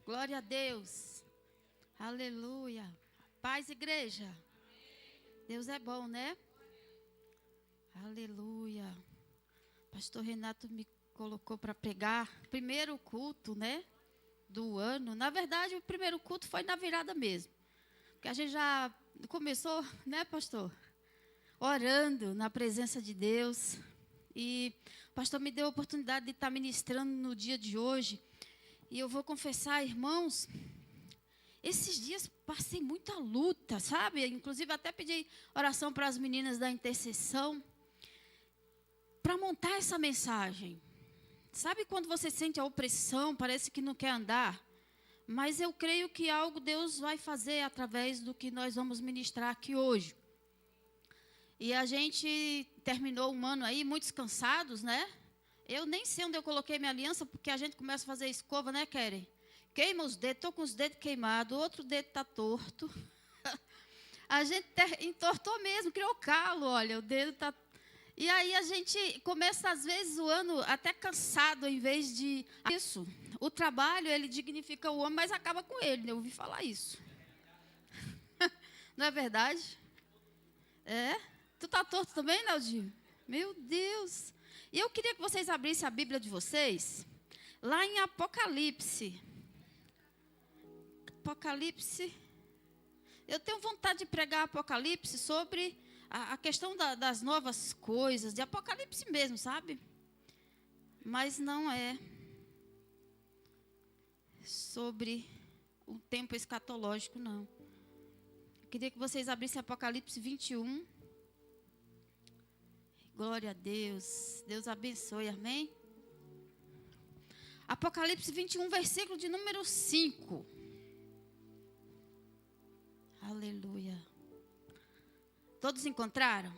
Glória a Deus. Aleluia. Paz, igreja. Deus é bom, né? Aleluia. Pastor Renato me colocou para pregar. Primeiro culto, né? Do ano. Na verdade, o primeiro culto foi na virada mesmo. Porque a gente já começou, né, pastor? Orando na presença de Deus. E o pastor me deu a oportunidade de estar ministrando no dia de hoje. E eu vou confessar, irmãos, esses dias passei muita luta, sabe? Inclusive até pedi oração para as meninas da intercessão para montar essa mensagem. Sabe quando você sente a opressão, parece que não quer andar? Mas eu creio que algo Deus vai fazer através do que nós vamos ministrar aqui hoje. E a gente terminou um ano aí, muitos cansados, né? Eu nem sei onde eu coloquei minha aliança, porque a gente começa a fazer escova, né, Keren? Queima os dedos, estou com os dedos queimados, o outro dedo está torto. A gente entortou mesmo, criou calo, olha, o dedo está... E aí a gente começa, às vezes, o ano até cansado, em vez de... Isso, o trabalho, ele dignifica o homem, mas acaba com ele, né? Eu ouvi falar isso. Não é verdade? É? Tu está torto também, Naldinho? Meu Deus! E eu queria que vocês abrissem a Bíblia de vocês, lá em Apocalipse. Apocalipse. Eu tenho vontade de pregar Apocalipse sobre a questão das novas coisas, de Apocalipse mesmo, sabe? Mas não é sobre o tempo escatológico, não. Eu queria que vocês abrissem Apocalipse 21. Glória a Deus. Deus abençoe, amém? Apocalipse 21, versículo de número 5. Aleluia. Todos encontraram?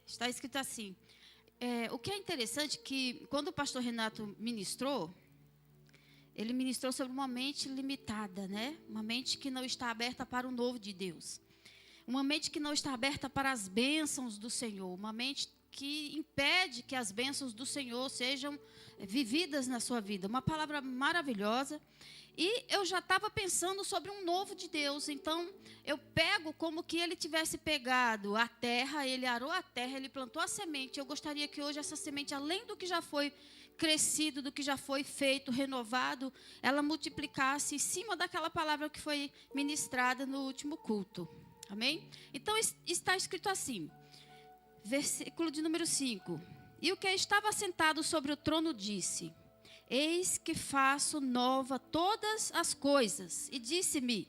Está escrito assim. O que é interessante é que quando o pastor Renato ministrou, ele ministrou sobre uma mente limitada, né? Uma mente que não está aberta para o novo de Deus. Uma mente que não está aberta para as bênçãos do Senhor. Uma mente que impede que as bênçãos do Senhor sejam vividas na sua vida. Uma palavra maravilhosa. E eu já estava pensando sobre um novo de Deus. Então, eu pego como que ele tivesse pegado a terra, ele arou a terra, ele plantou a semente. Eu gostaria que hoje essa semente, além do que já foi crescido, do que já foi feito, renovado, ela multiplicasse em cima daquela palavra que foi ministrada no último culto. Amém? Então, está escrito assim, versículo de número 5. E o que estava sentado sobre o trono disse: Eis que faço nova todas as coisas. E disse-me: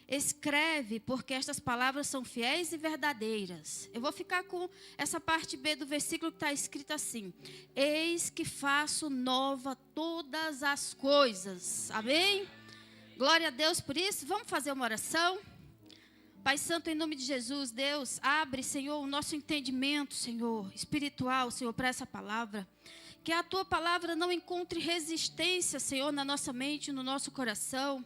Escreve, porque estas palavras são fiéis e verdadeiras. Eu vou ficar com essa parte B do versículo que está escrito assim: Eis que faço nova todas as coisas. Amém? Glória a Deus por isso. Vamos fazer uma oração? Pai Santo, em nome de Jesus, Deus, abre, Senhor, o nosso entendimento, Senhor, espiritual, Senhor, para essa palavra. Que a Tua palavra não encontre resistência, Senhor, na nossa mente, no nosso coração,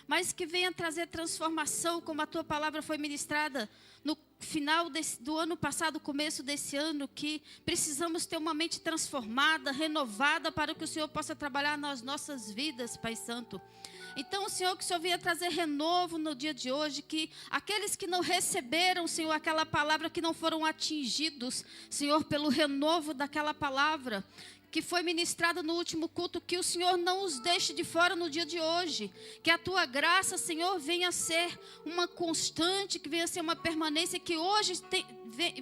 mas que venha trazer transformação, como a Tua palavra foi ministrada no final do ano passado, começo desse ano, que precisamos ter uma mente transformada, renovada, para que o Senhor possa trabalhar nas nossas vidas, Pai Santo. Então, Senhor, que o Senhor venha trazer renovo no dia de hoje, que aqueles que não receberam, Senhor, aquela palavra, que não foram atingidos, Senhor, pelo renovo daquela palavra que foi ministrada no último culto, que o Senhor não os deixe de fora no dia de hoje. Que a Tua graça, Senhor, venha ser uma constante, que venha ser uma permanência, que hoje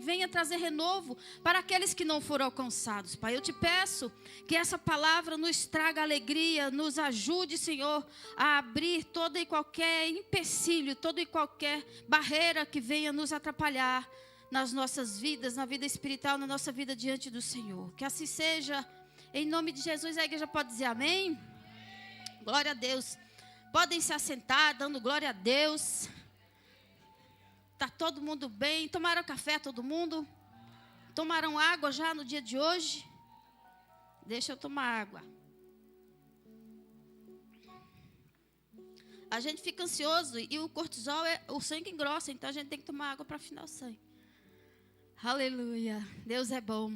venha trazer renovo para aqueles que não foram alcançados. Pai, eu te peço que essa palavra nos traga alegria, nos ajude, Senhor, a abrir todo e qualquer empecilho, toda e qualquer barreira que venha nos atrapalhar nas nossas vidas, na vida espiritual, na nossa vida diante do Senhor. Que assim seja, em nome de Jesus. A igreja pode dizer amém? Glória a Deus. Podem se assentar, dando glória a Deus. Está todo mundo bem? Tomaram café todo mundo? Tomaram água já no dia de hoje? Deixa eu tomar água. A gente fica ansioso e o cortisol, o sangue engrossa, então a gente tem que tomar água para afinar o sangue. Aleluia, Deus é bom.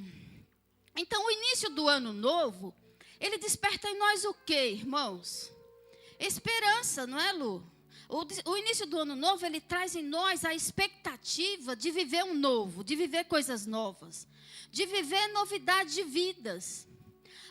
Então, o início do ano novo, ele desperta em nós o quê, irmãos? Esperança, não é, Lu? O início do ano novo, ele traz em nós a expectativa de viver um novo, de viver coisas novas, de viver novidade de vidas.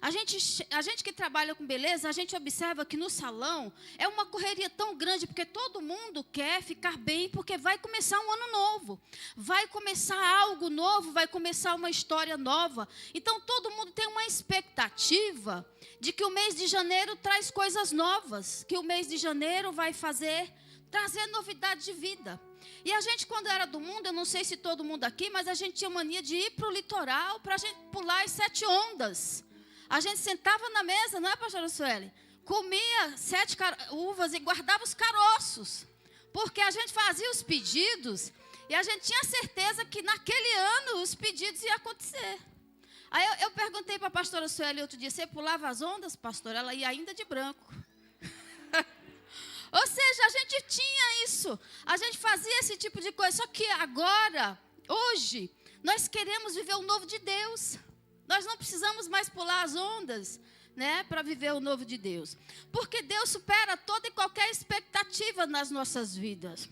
A gente que trabalha com beleza, a gente observa que no salão é uma correria tão grande, porque todo mundo quer ficar bem, porque vai começar um ano novo, vai começar algo novo, vai começar uma história nova. Então, todo mundo tem uma expectativa de que o mês de janeiro traz coisas novas, que o mês de janeiro vai trazer novidade de vida. E a gente, quando era do mundo, eu não sei se todo mundo aqui, mas a gente tinha mania de ir para o litoral para a gente pular as 7 ondas. A gente sentava na mesa, não é, pastora Sueli? Comia 7 uvas e guardava os caroços. Porque a gente fazia os pedidos e a gente tinha certeza que naquele ano os pedidos iam acontecer. Aí eu perguntei para a pastora Sueli outro dia, você pulava as ondas, pastora? Ela ia ainda de branco. Ou seja, a gente tinha isso. A gente fazia esse tipo de coisa. Só que agora, hoje, nós queremos viver o novo de Deus. Nós não precisamos mais pular as ondas, né, para viver o novo de Deus. Porque Deus supera toda e qualquer expectativa nas nossas vidas.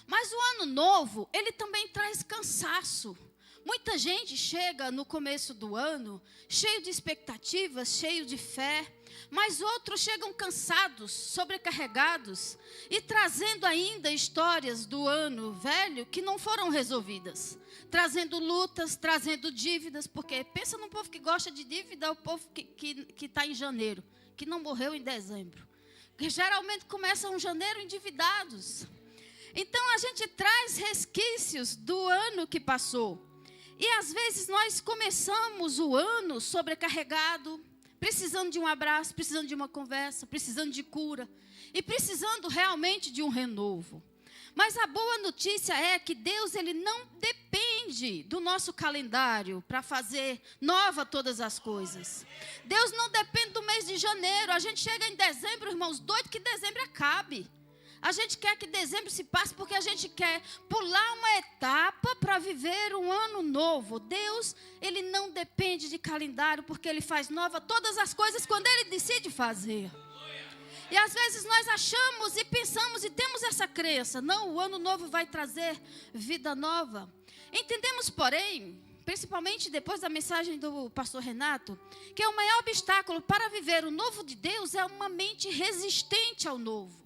Mas o ano novo, ele também traz cansaço. Muita gente chega no começo do ano, cheio de expectativas, cheio de fé. Mas outros chegam cansados, sobrecarregados e trazendo ainda histórias do ano velho que não foram resolvidas. Trazendo lutas, trazendo dívidas, porque pensa num povo que gosta de dívida, é o povo que está em janeiro, que não morreu em dezembro. Que geralmente começam em janeiro endividados. Então a gente traz resquícios do ano que passou. E às vezes nós começamos o ano sobrecarregado, precisando de um abraço, precisando de uma conversa, precisando de cura e precisando realmente de um renovo. Mas a boa notícia é que Deus, ele não depende do nosso calendário para fazer nova todas as coisas. Deus não depende do mês de janeiro. A gente chega em dezembro, irmãos, doido que dezembro acabe. A gente quer que dezembro se passe porque a gente quer pular uma etapa para viver um ano novo. Deus, ele não depende de calendário porque ele faz nova todas as coisas quando ele decide fazer. E às vezes nós achamos e pensamos e temos essa crença. Não, o ano novo vai trazer vida nova. Entendemos, porém, principalmente depois da mensagem do pastor Renato, que o maior obstáculo para viver o novo de Deus é uma mente resistente ao novo.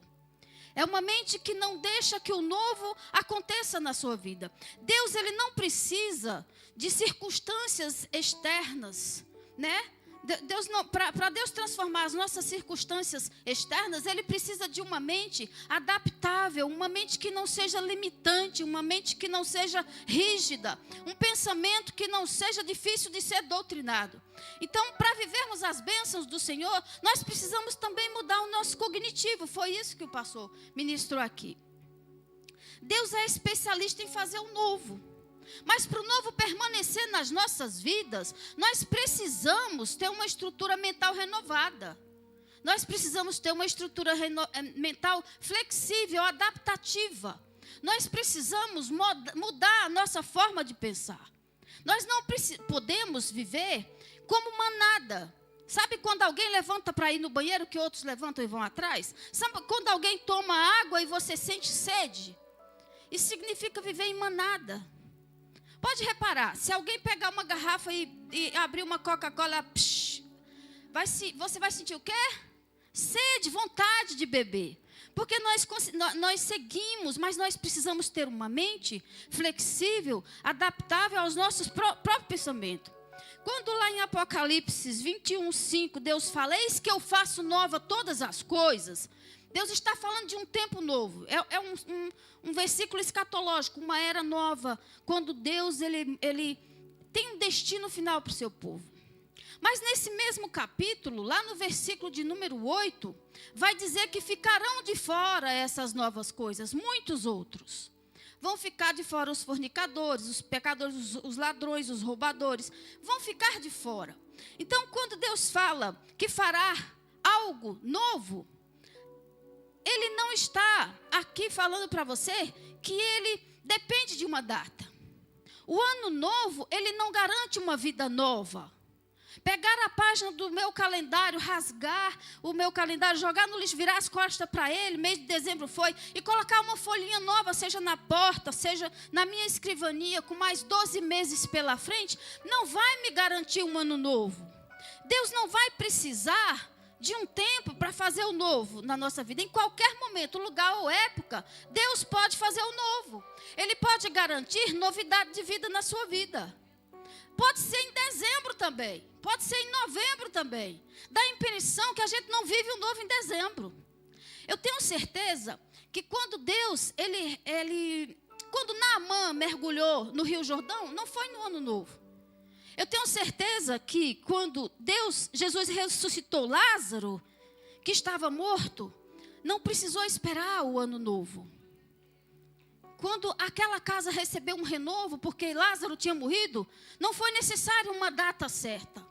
É uma mente que não deixa que o novo aconteça na sua vida. Deus, ele não precisa de circunstâncias externas, né? Para Deus transformar as nossas circunstâncias externas, ele precisa de uma mente adaptável, uma mente que não seja limitante, uma mente que não seja rígida, um pensamento que não seja difícil de ser doutrinado. Então, para vivermos as bênçãos do Senhor, nós precisamos também mudar o nosso cognitivo. Foi isso que o pastor ministrou aqui. Deus é especialista em fazer o novo. Mas para o novo permanecer nas nossas vidas, nós precisamos ter uma estrutura mental renovada. Nós precisamos ter uma estrutura mental flexível, adaptativa. Nós precisamos mudar a nossa forma de pensar. Nós não podemos viver como manada. Sabe quando alguém levanta para ir no banheiro que outros levantam e vão atrás? Sabe quando alguém toma água e você sente sede? Isso significa viver em manada. Pode reparar, se alguém pegar uma garrafa e abrir uma Coca-Cola, você vai sentir o quê? Sede, vontade de beber. Porque nós seguimos, mas nós precisamos ter uma mente flexível, adaptável aos nossos próprios pensamentos. Quando lá em Apocalipse 21:5, Deus fala, eis que eu faço nova todas as coisas. Deus está falando de um tempo novo. É um versículo escatológico, uma era nova. Quando Deus ele tem um destino final para o seu povo. Mas nesse mesmo capítulo, lá no versículo de número 8, vai dizer que ficarão de fora essas novas coisas. Muitos outros. Vão ficar de fora os fornicadores, os pecadores, os ladrões, os roubadores. Vão ficar de fora. Então, quando Deus fala que fará algo novo, ele não está aqui falando para você que ele depende de uma data. O ano novo, ele não garante uma vida nova. Pegar a página do meu calendário, rasgar o meu calendário, jogar no lixo, virar as costas para ele, mês de dezembro foi, e colocar uma folhinha nova, seja na porta, seja na minha escrivania, com mais 12 meses pela frente, não vai me garantir um ano novo. Deus não vai precisar de um tempo para fazer o novo na nossa vida. Em qualquer momento, lugar ou época, Deus pode fazer o novo. Ele pode garantir novidade de vida na sua vida. Pode ser em dezembro também. Pode ser em novembro também. Dá a impressão que a gente não vive o novo em dezembro. Eu tenho certeza que quando Deus, quando Naamã mergulhou no Rio Jordão, não foi no ano novo. Eu tenho certeza que quando Jesus ressuscitou Lázaro, que estava morto, não precisou esperar o ano novo. Quando aquela casa recebeu um renovo, porque Lázaro tinha morrido, não foi necessário uma data certa.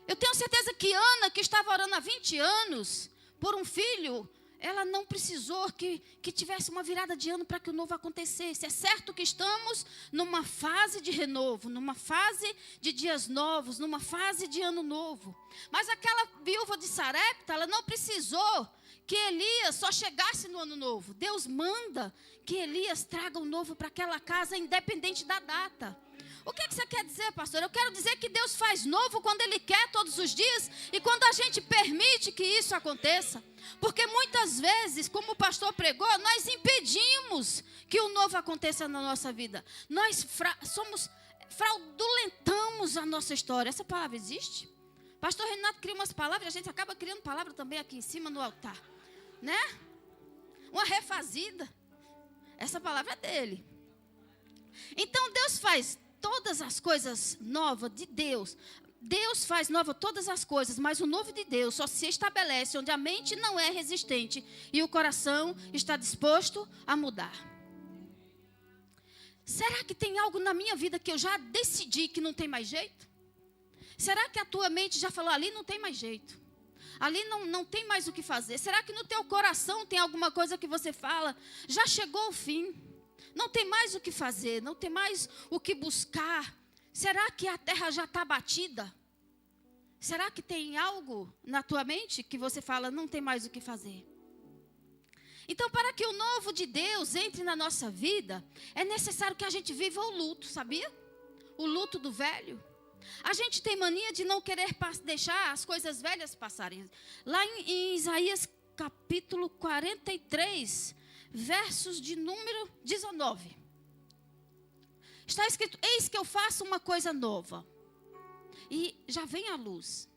Eu tenho certeza que Ana, que estava orando há 20 anos por um filho, ela não precisou que tivesse uma virada de ano para que o novo acontecesse. É certo que estamos numa fase de renovo, numa fase de dias novos, numa fase de ano novo. Mas aquela viúva de Sarepta, ela não precisou que Elias só chegasse no ano novo. Deus manda que Elias traga o novo para aquela casa, independente da data. O que você quer dizer, pastor? Eu quero dizer que Deus faz novo quando Ele quer todos os dias e quando a gente permite que isso aconteça. Porque muitas vezes, como o pastor pregou, nós impedimos que o novo aconteça na nossa vida. Nós fraudulentamos a nossa história. Essa palavra existe? Pastor Renato cria umas palavras, a gente acaba criando palavra também aqui em cima no altar. Né? Uma refazida. Essa palavra é dele. Então Deus faz todas as coisas novas de Deus. Deus faz nova todas as coisas, mas o novo de Deus só se estabelece onde a mente não é resistente e o coração está disposto a mudar. Será que tem algo na minha vida que eu já decidi que não tem mais jeito? Será que a tua mente já falou, ali não tem mais jeito? Ali não tem mais o que fazer? Será que no teu coração tem alguma coisa que você fala, já chegou o fim? Não tem mais o que fazer, não tem mais o que buscar. Será que a terra já está batida? Será que tem algo na tua mente que você fala, não tem mais o que fazer? Então, para que o novo de Deus entre na nossa vida, é necessário que a gente viva o luto, sabia? O luto do velho. A gente tem mania de não querer deixar as coisas velhas passarem. Lá em Isaías capítulo 43, versos de número 19. Está escrito, eis que eu faço uma coisa nova. E já vem a luz.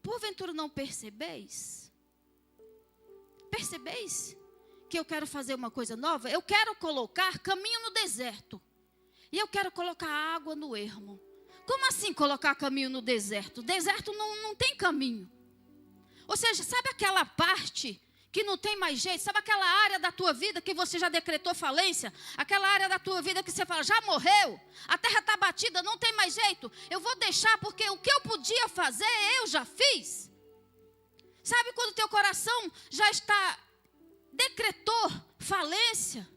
Porventura não percebeis? Percebeis que eu quero fazer uma coisa nova? Eu quero colocar caminho no deserto. E eu quero colocar água no ermo. Como assim colocar caminho no deserto? O deserto não tem caminho. Ou seja, sabe aquela parte que não tem mais jeito? Sabe aquela área da tua vida que você já decretou falência? Aquela área da tua vida que você fala, já morreu? A terra está batida, não tem mais jeito? Eu vou deixar porque o que eu podia fazer, eu já fiz. Sabe quando o teu coração já decretou falência?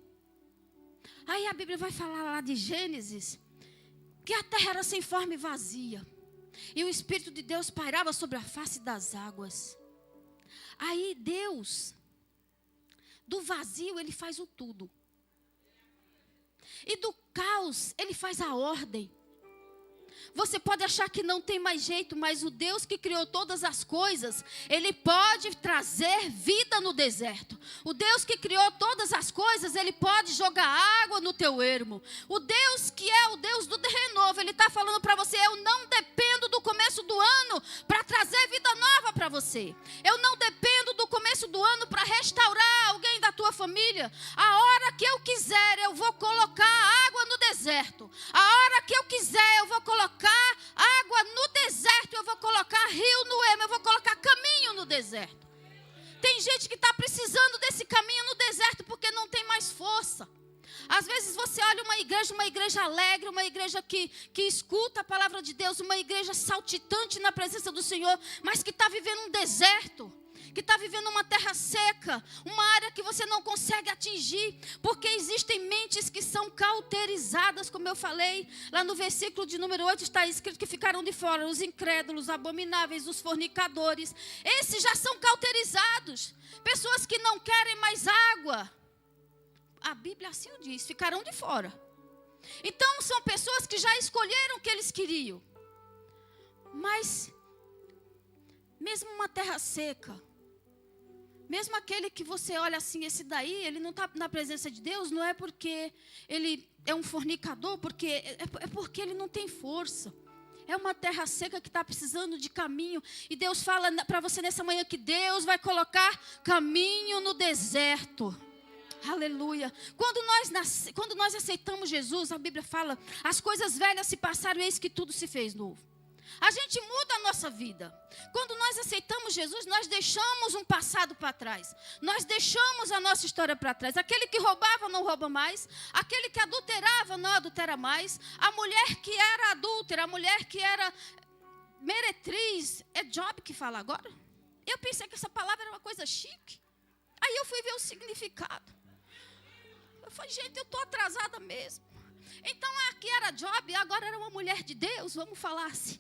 Aí a Bíblia vai falar lá de Gênesis, que a terra era sem forma e vazia. E o Espírito de Deus pairava sobre a face das águas. Aí Deus, do vazio, Ele faz o tudo. E do caos, Ele faz a ordem. Você pode achar que não tem mais jeito, mas o Deus que criou todas as coisas, Ele pode trazer vida no deserto. O Deus que criou todas as coisas, Ele pode jogar água no teu ermo. O Deus que é o Deus do renovo, Ele está falando para você, eu não dependo do começo do ano para trazer vida nova para você. Eu não dependo do começo do ano para restaurar alguém da tua família. A hora que eu quiser, eu vou colocar água no deserto. A hora que eu quiser, eu vou colocar água no deserto, eu vou colocar rio no ermo, eu vou colocar caminho no deserto. Tem gente que está precisando desse caminho no deserto porque não tem mais força. Às vezes você olha uma igreja alegre, uma igreja que escuta a palavra de Deus, uma igreja saltitante na presença do Senhor, mas que está vivendo um deserto, que está vivendo uma terra seca, uma área que você não consegue atingir, porque existem mentes que são cauterizadas, como eu falei, lá no versículo de número 8 está escrito que ficaram de fora os incrédulos, abomináveis, os fornicadores. Esses já são cauterizados, pessoas que não querem mais água. A Bíblia assim o diz, ficarão de fora. Então são pessoas que já escolheram o que eles queriam. Mas mesmo uma terra seca, mesmo aquele que você olha assim, esse daí, ele não está na presença de Deus, não é porque ele é um fornicador, é porque ele não tem força. É uma terra seca que está precisando de caminho. E Deus fala para você nessa manhã que Deus vai colocar caminho no deserto. Aleluia. Quando nós aceitamos Jesus, a Bíblia fala, as coisas velhas se passaram e eis que tudo se fez novo. A gente muda a nossa vida. Quando nós aceitamos Jesus, nós deixamos um passado para trás. Nós deixamos a nossa história para trás. Aquele que roubava não rouba mais. Aquele que adulterava não adultera mais. A mulher que era adúltera, a mulher que era meretriz. É Job que fala agora? Eu pensei que essa palavra era uma coisa chique. Aí eu fui ver o significado. Eu falei, gente, eu estou atrasada mesmo. Então aqui era Job, agora era uma mulher de Deus, vamos falar assim.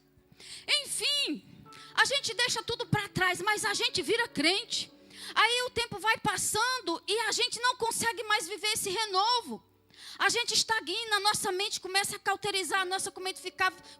Enfim, a gente deixa tudo para trás, mas a gente vira crente. Aí o tempo vai passando e a gente não consegue mais viver esse renovo. A gente estagna, a nossa mente começa a cauterizar, a nossa mente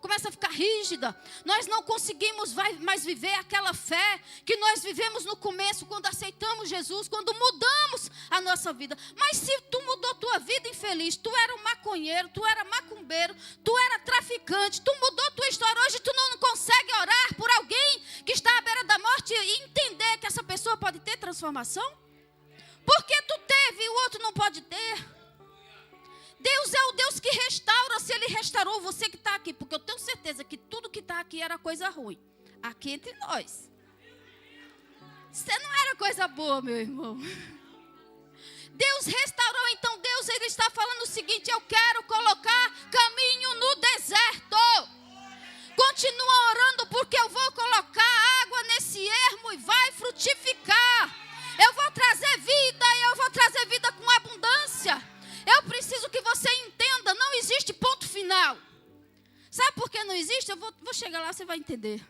começa a ficar rígida. Nós não conseguimos mais viver aquela fé que nós vivemos no começo, quando aceitamos Jesus, quando mudamos a nossa vida. Mas se tu mudou tua vida, infeliz, tu era um maconheiro, tu era macumbeiro, tu era traficante, tu mudou tua história, hoje tu não consegue orar por alguém que está à beira da morte e entender que essa pessoa pode ter transformação? Porque tu teve e o outro não pode ter. Deus é o Deus que restaura, se Ele restaurou você que está aqui, porque eu tenho certeza que tudo que está aqui era coisa ruim, aqui entre nós. Você não era coisa boa, meu irmão. Deus restaurou, então Deus ele está falando o seguinte, eu quero colocar caminho no deserto. Continua orando, porque eu vou colocar água nesse ermo e vai frutificar. Eu vou trazer vida e eu vou trazer vida com abundância. Eu preciso que você entenda, não existe ponto final. Sabe por que não existe? Eu vou chegar lá, você vai entender.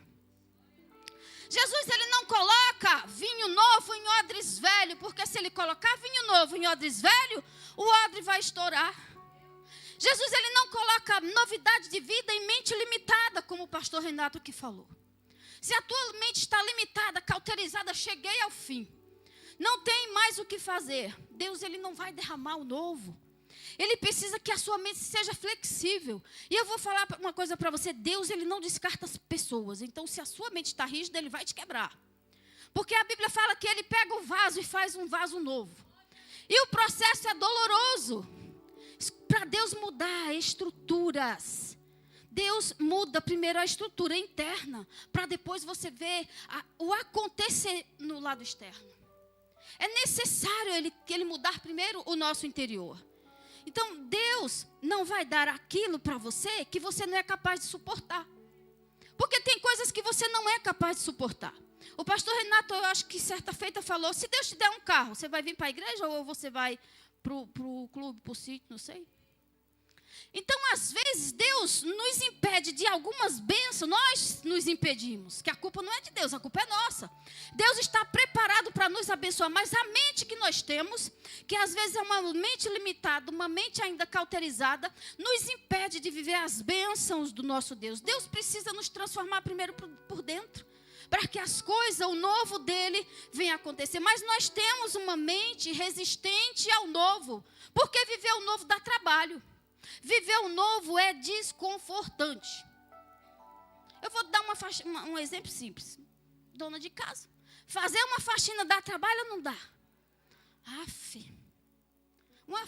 Jesus, ele não coloca vinho novo em odres velho, porque se ele colocar vinho novo em odres velho, o odre vai estourar. Jesus, ele não coloca novidade de vida em mente limitada, como o pastor Renato aqui falou. Se a tua mente está limitada, cauterizada, cheguei ao fim. Não tem mais o que fazer. Deus, ele não vai derramar o novo. Ele precisa que a sua mente seja flexível. E eu vou falar uma coisa para você. Deus, ele não descarta as pessoas. Então, se a sua mente está rígida, ele vai te quebrar. Porque a Bíblia fala que ele pega o vaso e faz um vaso novo. E o processo é doloroso. Para Deus mudar estruturas. Deus muda primeiro a estrutura interna. Para depois você ver o acontecer no lado externo. É necessário ele mudar primeiro o nosso interior. Então, Deus não vai dar aquilo para você que você não é capaz de suportar. Porque tem coisas que você não é capaz de suportar. O pastor Renato, eu acho que certa feita falou, se Deus te der um carro, você vai vir para a igreja ou você vai para o clube, para o sítio, não sei. Então, às vezes, Deus nos impede de algumas bênçãos, nós nos impedimos, que a culpa não é de Deus, a culpa é nossa. Deus está preparado para nos abençoar, mas a mente que nós temos, que às vezes é uma mente limitada, uma mente ainda cauterizada, nos impede de viver as bênçãos do nosso Deus. Deus precisa nos transformar primeiro por dentro, para que as coisas, o novo dele, venha acontecer. Mas nós temos uma mente resistente ao novo, porque viver o novo dá trabalho. Viver o novo é desconfortante. Eu vou dar um exemplo simples. Dona de casa. Fazer uma faxina dá trabalho ou não dá? Aff.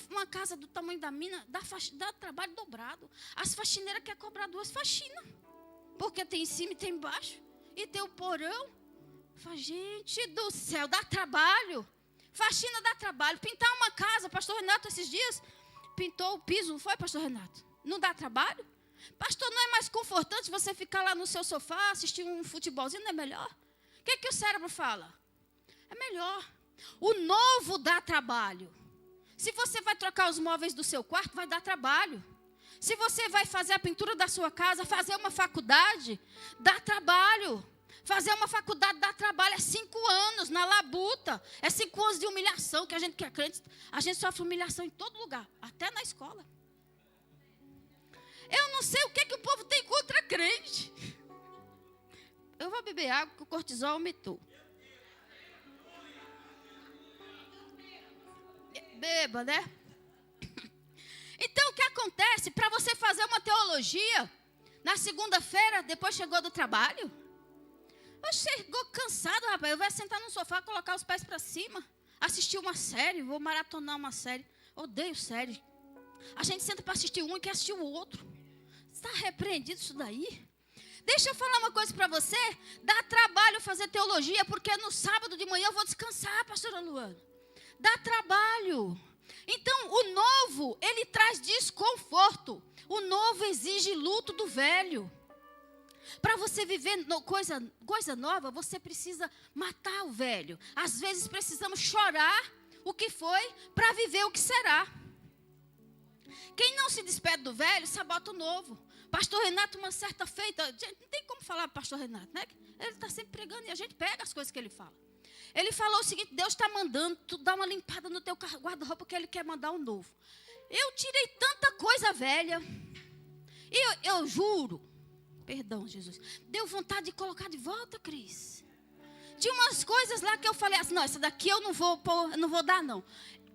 Uma casa do tamanho da mina dá trabalho dobrado. As faxineiras querem cobrar 2 faxinas. Porque tem em cima e tem embaixo. E tem o porão. Fala, gente do céu, dá trabalho. Faxina dá trabalho. Pintar uma casa, pastor Renato esses dias pintou o piso, não foi, pastor Renato? Não dá trabalho? Pastor, não é mais confortante você ficar lá no seu sofá, assistir um futebolzinho, não é melhor? O que o cérebro fala? É melhor. O novo dá trabalho. Se você vai trocar os móveis do seu quarto, vai dar trabalho. Se você vai fazer a pintura da sua casa, fazer uma faculdade, dá trabalho. Fazer uma faculdade dá trabalho, é 5 anos na labuta. É 5 anos de humilhação, que a gente que é crente, a gente sofre humilhação em todo lugar, até na escola. Eu não sei o que o povo tem contra crente. Eu vou beber água, que o cortisol aumentou. Beba, né? Então, o que acontece? Para você fazer uma teologia, na segunda-feira, depois chegou do trabalho, você chegou cansado, rapaz. Eu vou sentar no sofá, colocar os pés para cima, assistir uma série, vou maratonar uma série. Odeio série. A gente senta para assistir um e quer assistir o outro. Está repreendido isso daí? Deixa eu falar uma coisa para você. Dá trabalho fazer teologia, porque no sábado de manhã eu vou descansar, pastora Luana. Dá trabalho. Então, o novo, ele traz desconforto. O novo exige luto do velho. Para você viver coisa nova, você precisa matar o velho. Às vezes precisamos chorar o que foi para viver o que será. Quem não se despede do velho, sabota o novo. Pastor Renato, uma certa feita, não tem como falar para pastor Renato, né? Ele está sempre pregando e a gente pega as coisas que ele fala. Ele falou o seguinte: Deus está mandando tu dar uma limpada no teu guarda-roupa, porque Ele quer mandar um novo. Eu tirei tanta coisa velha. E eu juro, perdão, Jesus, deu vontade de colocar de volta, Cris. Tinha umas coisas lá que eu falei assim: não, essa daqui eu não vou pôr, não vou dar, não.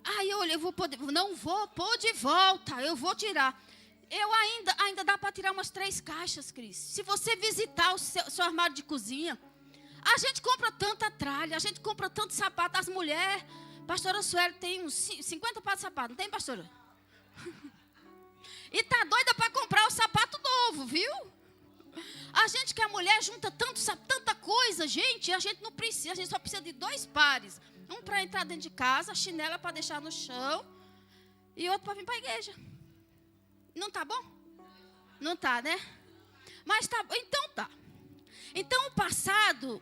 Aí eu olhei, não vou pôr de volta, eu vou tirar. Eu ainda dá para tirar umas 3 caixas, Cris. Se você visitar o seu armário de cozinha, a gente compra tanta tralha, a gente compra tanto sapato. As mulheres, pastora Sueli tem uns 50 pares de sapato, não tem, pastora? E tá doida para comprar o sapato novo, viu? A gente que é mulher junta tanta coisa, gente, a gente não precisa, a gente só precisa de 2 pares. Um para entrar dentro de casa, chinela para deixar no chão e outro para vir para a igreja. Não tá bom? Não tá, né? Mas tá, então tá. Então o passado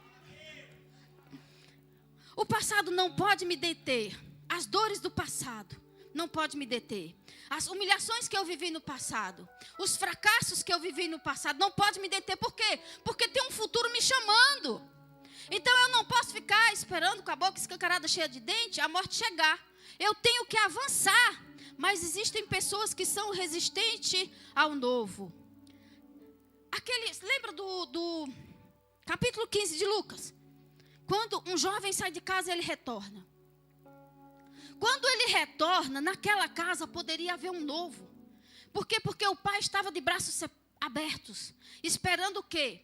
não pode me deter. As dores do passado não podem me deter. As humilhações que eu vivi no passado, os fracassos que eu vivi no passado, não podem me deter. Por quê? Porque tem um futuro me chamando. Então eu não posso ficar esperando com a boca escancarada, cheia de dente, a morte chegar. Eu tenho que avançar. Mas existem pessoas que são resistentes ao novo. Lembra do capítulo 15 de Lucas? Quando um jovem sai de casa, ele retorna. Quando ele retorna, naquela casa poderia haver um novo. Por quê? Porque o pai estava de braços abertos, esperando o quê?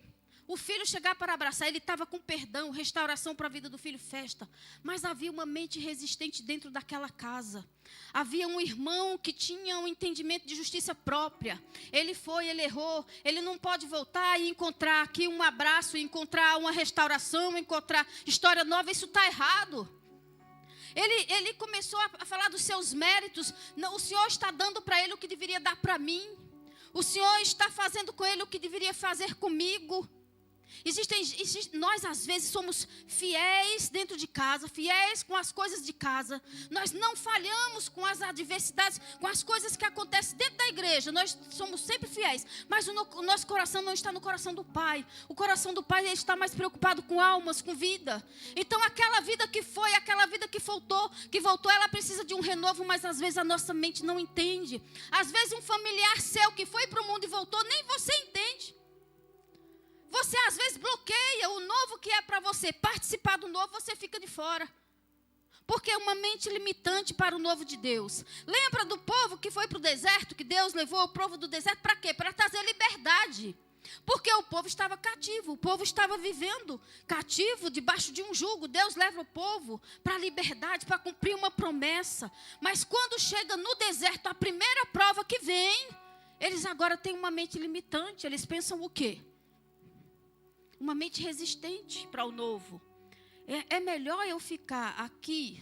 O filho chegar para abraçar. Ele estava com perdão, restauração para a vida do filho, festa. Mas havia uma mente resistente dentro daquela casa. Havia um irmão que tinha um entendimento de justiça própria. Ele errou. Ele não pode voltar e encontrar aqui um abraço, encontrar uma restauração, encontrar história nova. Isso está errado. Ele começou a falar dos seus méritos. Não, o Senhor está dando para ele o que deveria dar para mim. O Senhor está fazendo com ele o que deveria fazer comigo. Nós às vezes somos fiéis dentro de casa, fiéis com as coisas de casa. Nós não falhamos com as adversidades, com as coisas que acontecem dentro da igreja. Nós somos sempre fiéis, mas o nosso coração não está no coração do Pai. O coração do Pai, ele está mais preocupado com almas, com vida. Então aquela vida que foi, aquela vida que voltou, ela precisa de um renovo, mas às vezes a nossa mente não entende. Às vezes um familiar seu que foi para o mundo e voltou, nem você entende. Você às vezes bloqueia o novo que é para você. Participar do novo, você fica de fora. Porque é uma mente limitante para o novo de Deus. Lembra do povo que foi para o deserto? Que Deus levou o povo do deserto para quê? Para trazer liberdade. Porque o povo estava cativo. O povo estava vivendo cativo, debaixo de um jugo. Deus leva o povo para a liberdade, para cumprir uma promessa. Mas quando chega no deserto, a primeira prova que vem, eles agora têm uma mente limitante. Eles pensam o quê? Uma mente resistente para o novo. É melhor eu ficar aqui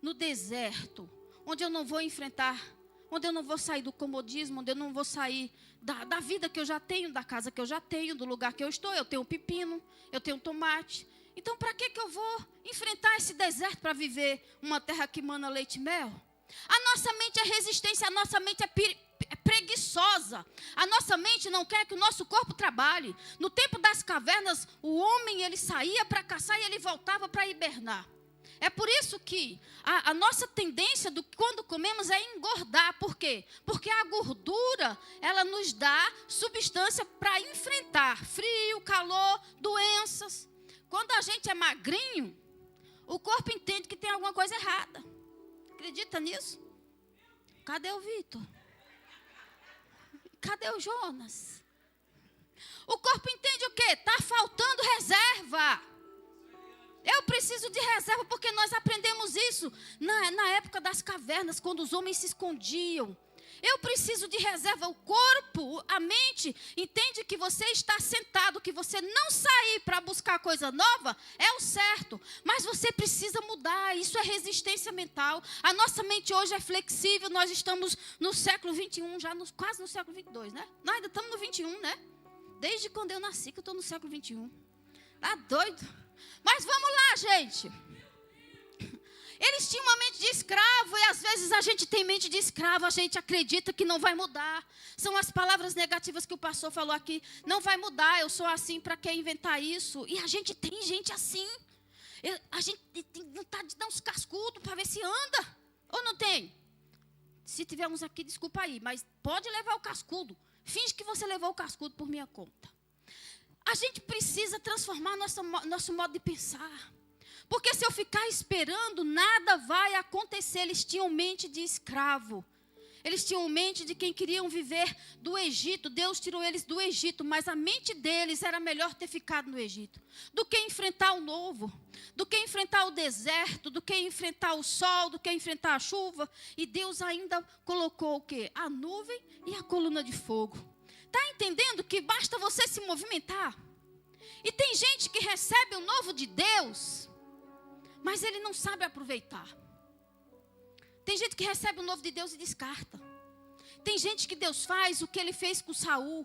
no deserto, onde eu não vou enfrentar, onde eu não vou sair do comodismo, onde eu não vou sair da vida que eu já tenho, da casa que eu já tenho, do lugar que eu estou. Eu tenho pepino, eu tenho tomate. Então, para que eu vou enfrentar esse deserto para viver uma terra que mana leite e mel? A nossa mente é resistência, a nossa mente é preguiçosa. A nossa mente não quer que o nosso corpo trabalhe. No tempo das cavernas, o homem ele saía para caçar e ele voltava para hibernar. É por isso que a nossa tendência quando comemos é engordar. Por quê? Porque a gordura, ela nos dá substância para enfrentar frio, calor, doenças. Quando a gente é magrinho, o corpo entende que tem alguma coisa errada. Acredita nisso? Cadê o Vitor? Cadê o Jonas? O corpo entende o quê? Está faltando reserva. Eu preciso de reserva porque nós aprendemos isso na época das cavernas, quando os homens se escondiam. Eu preciso de reserva. O corpo, a mente, entende que você está sentado, que você não sair para buscar coisa nova é o certo. Mas você precisa mudar. Isso é resistência mental. A nossa mente hoje é flexível. Nós estamos no século 21, já quase no século 22, né? Nós ainda estamos no 21, né? Desde quando eu nasci que eu estou no século 21. Tá doido? Mas vamos lá, gente. Eles tinham uma mente de escravo e às vezes a gente tem mente de escravo, a gente acredita que não vai mudar. São as palavras negativas que o pastor falou aqui. Não vai mudar, eu sou assim, para que inventar isso? E a gente tem gente assim. A gente tem vontade de dar uns cascudos para ver se anda. Ou não tem? Se tivermos aqui, desculpa aí, mas pode levar o cascudo. Finge que você levou o cascudo por minha conta. A gente precisa transformar nosso modo de pensar. Porque se eu ficar esperando, nada vai acontecer. Eles tinham mente de escravo. Eles tinham mente de quem queriam viver do Egito. Deus tirou eles do Egito, mas a mente deles era melhor ter ficado no Egito. Do que enfrentar o novo, do que enfrentar o deserto, do que enfrentar o sol, do que enfrentar a chuva. E Deus ainda colocou o quê? A nuvem e a coluna de fogo. Está entendendo que basta você se movimentar? E tem gente que recebe o novo de Deus, mas ele não sabe aproveitar. Tem gente que recebe o novo de Deus e descarta. Tem gente que Deus faz o que ele fez com Saul.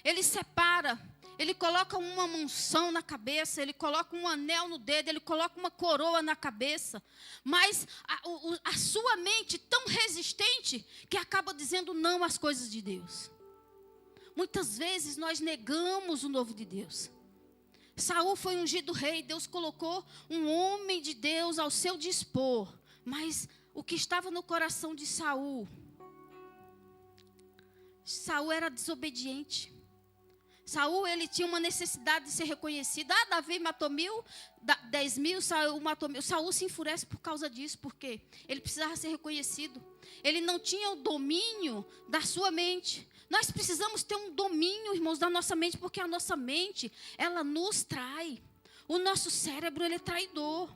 Ele separa, ele coloca uma unção na cabeça, ele coloca um anel no dedo, ele coloca uma coroa na cabeça. Mas a sua mente tão resistente que acaba dizendo não às coisas de Deus. Muitas vezes nós negamos o novo de Deus. Saul foi ungido rei, Deus colocou um homem de Deus ao seu dispor. Mas o que estava no coração de Saul era desobediente. Saul, ele tinha uma necessidade de ser reconhecido. Davi matou 10.000, Saul matou 1.000. Saul se enfurece por causa disso, porque ele precisava ser reconhecido. Ele não tinha o domínio da sua mente. Nós precisamos ter um domínio, irmãos, da nossa mente, porque a nossa mente, ela nos trai. O nosso cérebro, ele é traidor.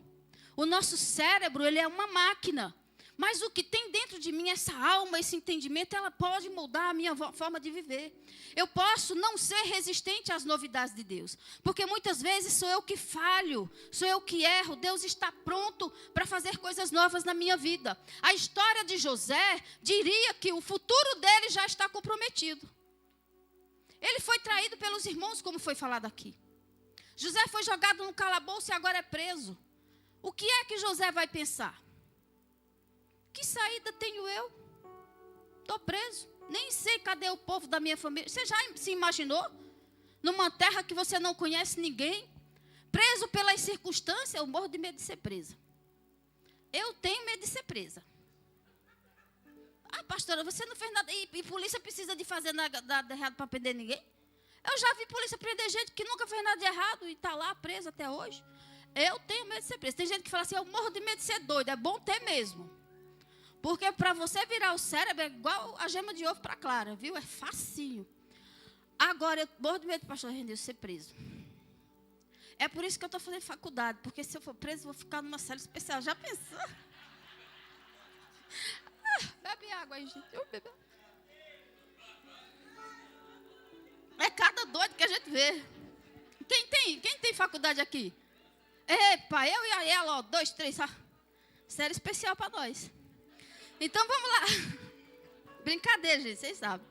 O nosso cérebro, ele é uma máquina. Mas o que tem dentro de mim, essa alma, esse entendimento, ela pode moldar a minha forma de viver. Eu posso não ser resistente às novidades de Deus. Porque muitas vezes sou eu que falho, sou eu que erro. Deus está pronto para fazer coisas novas na minha vida. A história de José diria que o futuro dele já está comprometido. Ele foi traído pelos irmãos, como foi falado aqui. José foi jogado no calabouço e agora é preso. O que é que José vai pensar? Que saída tenho eu? Estou preso. Nem sei cadê o povo da minha família. Você já se imaginou? Numa terra que você não conhece ninguém? Preso pelas circunstâncias? Eu morro de medo de ser presa. Eu tenho medo de ser presa. Ah, pastora, você não fez nada. E polícia precisa de fazer nada errado para prender ninguém? Eu já vi polícia prender gente que nunca fez nada de errado e está lá presa até hoje. Eu tenho medo de ser presa. Tem gente que fala assim, eu morro de medo de ser doido. É bom ter mesmo. Porque para você virar o cérebro é igual a gema de ovo para clara, viu? É facinho. Agora, eu morro de medo de pastor Renilson ser preso. É por isso que eu estou fazendo faculdade. Porque se eu for preso, eu vou ficar numa cela especial. Já pensou? Bebe água aí, gente. Eu bebo. É cada doido que a gente vê. Quem tem faculdade aqui? Epa, eu e a ela, ó, 2, 3. Série especial para nós. Então, vamos lá. Brincadeira, gente, vocês sabem.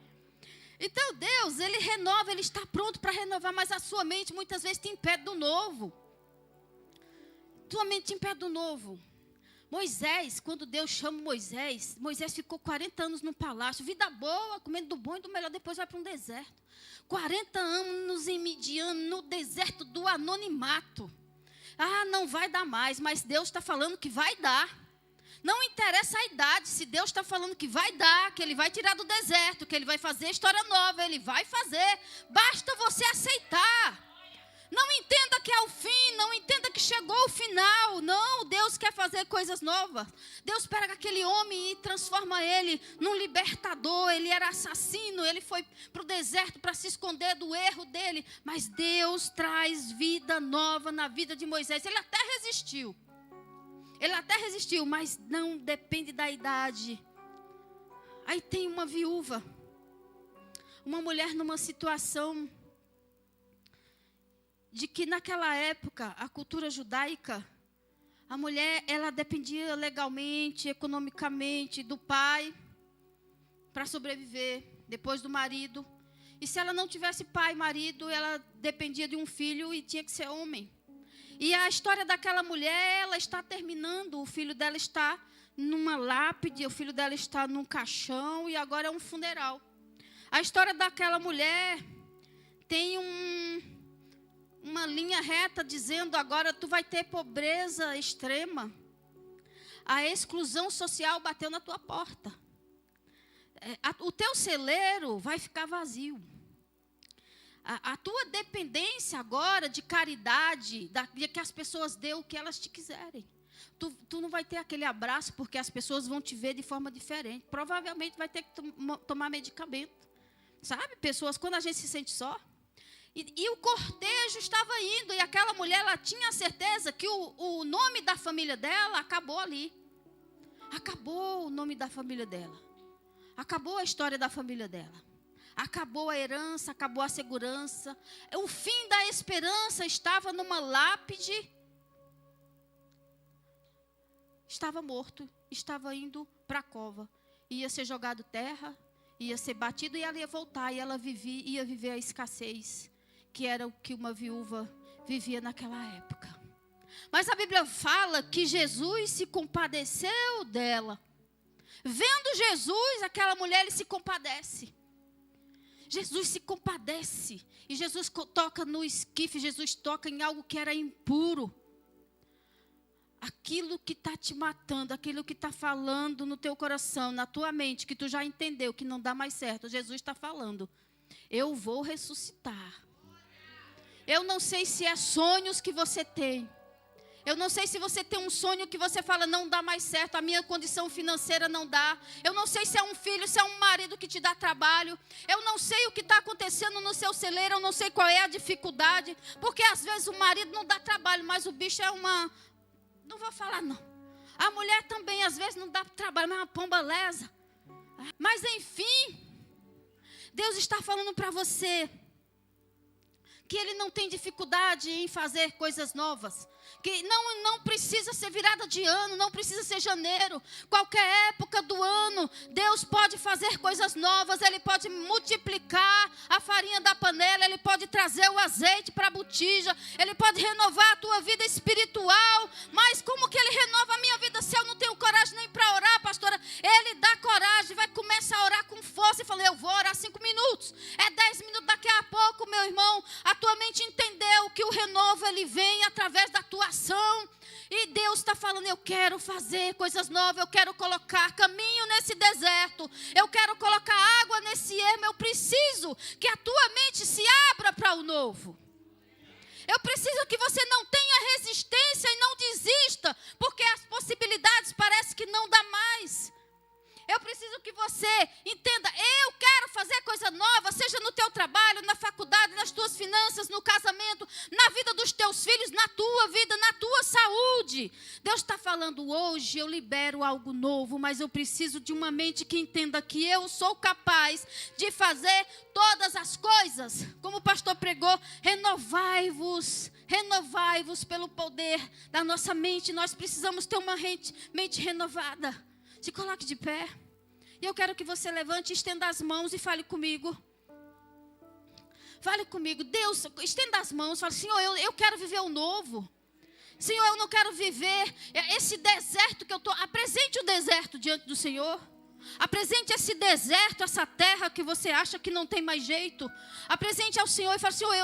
Então, Deus, Ele renova, Ele está pronto para renovar, mas a sua mente muitas vezes te impede do novo. tua mente em pé do novo. Moisés, quando Deus chama Moisés ficou 40 anos no palácio, vida boa, comendo do bom e do melhor, depois vai para um deserto. 40 anos em Midian, no deserto do anonimato. Ah, não vai dar mais, mas Deus está falando que vai dar. Não interessa a idade, se Deus está falando que vai dar, que Ele vai tirar do deserto, que Ele vai fazer história nova, Ele vai fazer. Basta você aceitar. Não entenda que é o fim, não entenda que chegou o final. Não, Deus quer fazer coisas novas. Deus pega aquele homem e transforma ele num libertador. Ele era assassino, ele foi para o deserto para se esconder do erro dele. Mas Deus traz vida nova na vida de Moisés. Ele até resistiu, mas não depende da idade. Aí tem uma viúva, uma mulher numa situação de que naquela época, a cultura judaica, a mulher, ela dependia legalmente, economicamente do pai para sobreviver, depois do marido. E se ela não tivesse pai e marido, ela dependia de um filho e tinha que ser homem. E a história daquela mulher, ela está terminando, o filho dela está numa lápide, o filho dela está num caixão e agora é um funeral. A história daquela mulher tem uma linha reta dizendo agora tu vai ter pobreza extrema. A exclusão social bateu na tua porta. O teu celeiro vai ficar vazio. A tua dependência agora de caridade, de que as pessoas dêem o que elas te quiserem. Tu não vai ter aquele abraço porque as pessoas vão te ver de forma diferente. Provavelmente vai ter que tomar medicamento. Sabe, pessoas, quando a gente se sente só. E o cortejo estava indo, e aquela mulher, ela tinha a certeza que o nome da família dela acabou ali. Acabou o nome da família dela. Acabou a história da família dela. Acabou a herança, acabou a segurança. O fim da esperança estava numa lápide. Estava morto, estava indo para a cova. Ia ser jogado terra, ia ser batido e ela ia voltar. E ela ia viver a escassez, que era o que uma viúva vivia naquela época. Mas a Bíblia fala que Jesus se compadeceu dela. Vendo Jesus, aquela mulher, ele se compadece. Jesus se compadece. E Jesus toca no esquife, Jesus toca em algo que era impuro. Aquilo que está te matando, aquilo que está falando no teu coração, na tua mente, que tu já entendeu que não dá mais certo. Jesus está falando, eu vou ressuscitar. Eu não sei se é sonhos que você tem. Eu não sei se você tem um sonho que você fala, não dá mais certo, a minha condição financeira não dá. Eu não sei se é um filho, se é um marido que te dá trabalho. Eu não sei o que está acontecendo no seu celeiro, eu não sei qual é a dificuldade. Porque às vezes o marido não dá trabalho, mas o bicho é uma... Não vou falar não. A mulher também às vezes não dá trabalho, mas é uma pomba lesa. Mas enfim, Deus está falando para você que Ele não tem dificuldade em fazer coisas novas. Que não precisa ser virada de ano, não precisa ser janeiro. Qualquer época do ano, Deus pode fazer coisas novas. Ele pode multiplicar a farinha da panela. Ele pode trazer o azeite para a botija. Ele pode renovar a tua vida espiritual. Mas como que Ele renova a minha vida se eu não tenho coragem nem para orar, pastora? Ele dá coragem, vai começar a orar com força. E fala, eu vou orar 5 minutos. É 10 minutos daqui a pouco, meu irmão. A tua mente entendeu que o renovo, ele vem através da tua ação. E Deus está falando, eu quero fazer coisas novas, eu quero colocar caminho nesse deserto, eu quero colocar água nesse ermo, eu preciso que a tua mente se abra para o novo. Eu preciso que você não tenha resistência e não desista, porque as possibilidades parecem que não dá mais. Eu preciso que você entenda, eu quero fazer coisa nova, seja no teu trabalho, na faculdade, nas tuas finanças, no casamento, na vida dos teus filhos, na tua vida, na tua saúde. Deus está falando, hoje eu libero algo novo, mas eu preciso de uma mente que entenda que eu sou capaz de fazer todas as coisas. Como o pastor pregou, renovai-vos pelo poder da nossa mente. Nós precisamos ter uma mente renovada. Se coloque de pé. E eu quero que você levante, estenda as mãos e fale comigo. Fale comigo. Deus, estenda as mãos. Fale, Senhor, eu quero viver o novo. Senhor, eu não quero viver esse deserto que eu estou. Apresente o deserto diante do Senhor. Apresente esse deserto, essa terra que você acha que não tem mais jeito. Apresente ao Senhor e fale: Senhor,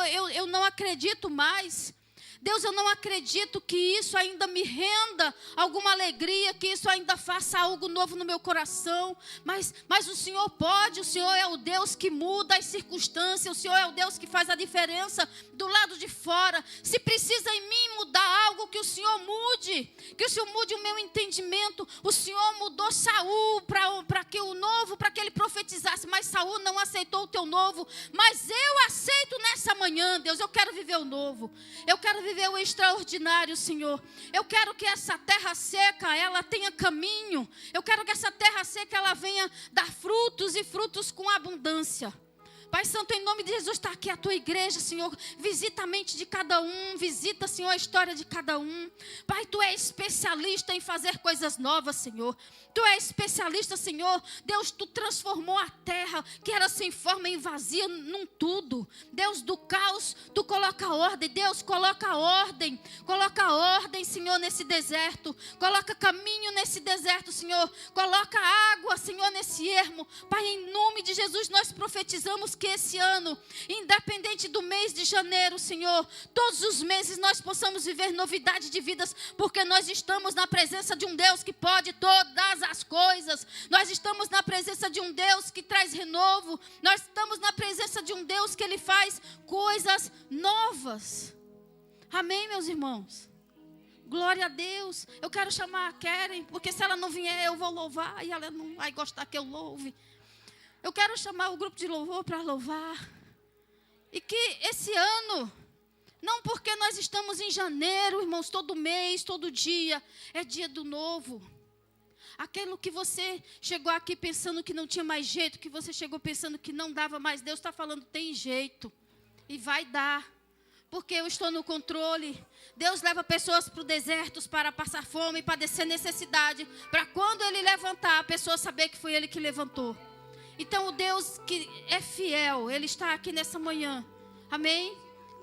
eu não acredito mais. Deus, eu não acredito que isso ainda me renda alguma alegria, que isso ainda faça algo novo no meu coração. Mas o Senhor pode, o Senhor é o Deus que muda as circunstâncias, o Senhor é o Deus que faz a diferença do lado de fora. Se precisa em mim mudar algo, que o Senhor mude, que o Senhor mude o meu entendimento. O Senhor mudou Saul para que o novo, para que ele profetizasse, mas Saul não aceitou o teu novo. Mas eu aceito nessa manhã, Deus, eu quero viver o novo, eu quero viver o extraordinário, Senhor. Eu quero que essa terra seca, ela tenha caminho. Eu quero que essa terra seca, ela venha dar frutos e frutos com abundância. Pai Santo, em nome de Jesus, está aqui a tua igreja, Senhor. Visita a mente de cada um. Visita, Senhor, a história de cada um. Pai, tu és especialista em fazer coisas novas, Senhor. Tu és especialista, Senhor. Deus, tu transformou a terra que era sem forma e vazia num tudo. Deus, do caos, tu coloca ordem. Deus, coloca ordem. Coloca ordem, Senhor, nesse deserto. Coloca caminho nesse deserto, Senhor. Coloca água, Senhor, nesse ermo. Pai, em nome de Jesus, nós profetizamos que esse ano, independente do mês de janeiro, Senhor, todos os meses nós possamos viver novidade de vidas, porque nós estamos na presença de um Deus que pode todas as coisas. Nós estamos na presença de um Deus que traz renovo. Nós estamos na presença de um Deus que Ele faz coisas novas. Amém, meus irmãos? Glória a Deus. Eu quero chamar a Keren, porque se ela não vier eu vou louvar e ela não vai gostar que eu louve. Eu quero chamar o grupo de louvor para louvar. E que esse ano, não porque nós estamos em janeiro, irmãos, todo mês, todo dia, é dia do novo. Aquilo que você chegou aqui pensando que não tinha mais jeito, que você chegou pensando que não dava mais, Deus está falando, tem jeito. E vai dar. Porque eu estou no controle. Deus leva pessoas para o deserto para passar fome, padecer necessidade. Para quando Ele levantar, a pessoa saber que foi Ele que levantou. Então o Deus que é fiel, Ele está aqui nessa manhã. Amém?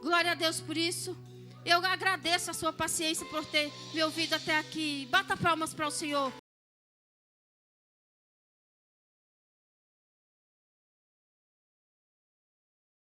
Glória a Deus por isso. Eu agradeço a sua paciência por ter me ouvido até aqui. Bata palmas para o Senhor.